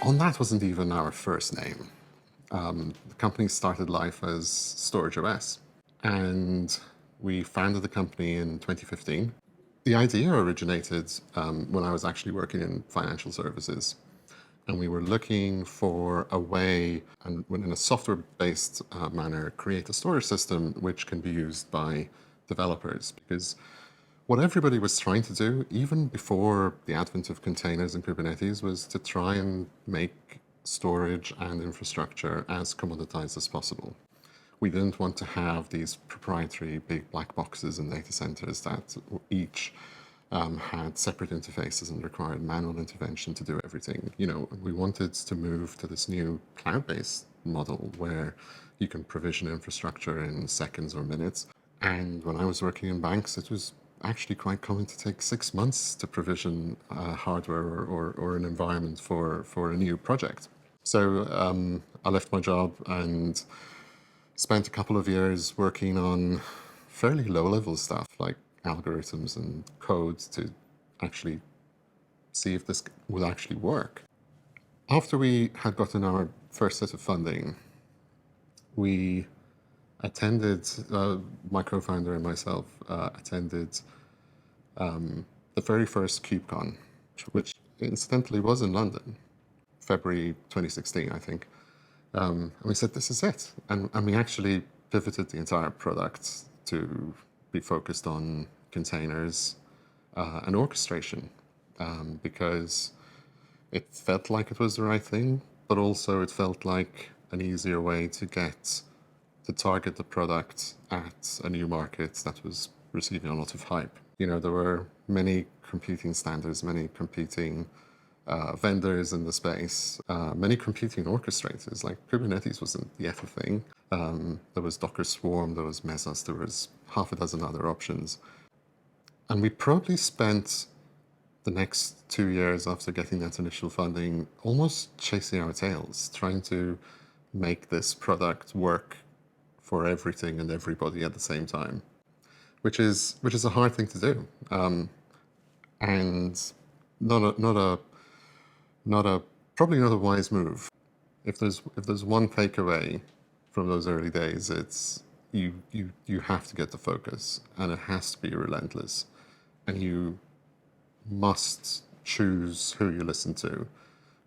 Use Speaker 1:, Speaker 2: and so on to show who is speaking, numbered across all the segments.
Speaker 1: Ondat wasn't even our first name. The company started life as StorageOS, and we founded the company in 2015. The idea originated when I was actually working in financial services, and we were looking for a way, and in a software-based manner, create a storage system which can be used by developers. Because what everybody was trying to do, even before the advent of containers and Kubernetes, was to try and make storage and infrastructure as commoditized as possible. We didn't want to have these proprietary big black boxes in data centers that each had separate interfaces and required manual intervention to do everything. We wanted to move to this new cloud-based model where you can provision infrastructure in seconds or minutes. And when I was working in banks, it was actually quite common to take 6 months to provision hardware or an environment for a new project. So I left my job and spent a couple of years working on fairly low-level stuff like algorithms and codes to actually see if this would actually work. After we had gotten our first set of funding, we attended, my co-founder and myself attended the very first KubeCon, which incidentally was in London, February 2016, I think. And we said, this is it. And we actually pivoted the entire product to be focused on containers and orchestration because it felt like it was the right thing, but also it felt like an easier way to target the product at a new market that was receiving a lot of hype. There were many competing standards, many competing vendors in the space, many competing orchestrators. Like Kubernetes wasn't yet a thing. There was Docker Swarm, there was Mesos, there was half a dozen other options. And we probably spent the next 2 years after getting that initial funding almost chasing our tails, trying to make this product work for everything and everybody at the same time, which is a hard thing to do, and probably not a wise move. If there's one takeaway from those early days, it's you have to get the focus, and it has to be relentless, and you must choose who you listen to,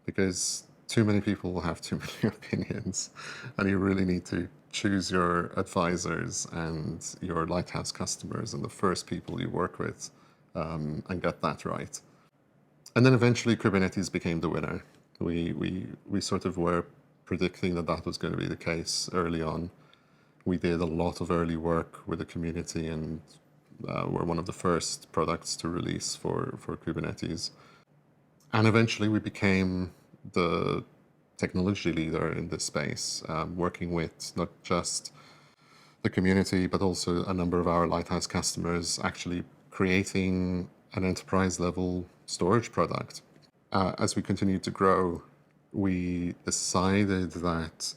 Speaker 1: because too many people will have too many opinions, and you really need to choose your advisors and your lighthouse customers and the first people you work with and get that right. And then eventually Kubernetes became the winner. We sort of were predicting that was going to be the case early on. We did a lot of early work with the community and were one of the first products to release for Kubernetes. And eventually we became the technology leader in this space, working with not just the community, but also a number of our lighthouse customers, actually creating an enterprise-level storage product. As we continued to grow, we decided that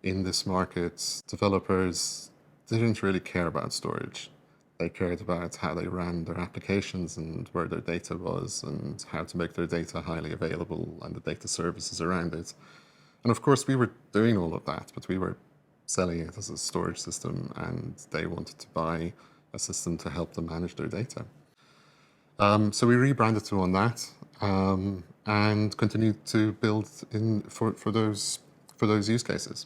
Speaker 1: in this market, developers didn't really care about storage. They cared about how they ran their applications and where their data was and how to make their data highly available and the data services around it. And of course, we were doing all of that, but we were selling it as a storage system, and they wanted to buy a system to help them manage their data. So we rebranded to Ondat and continued to build for those use cases.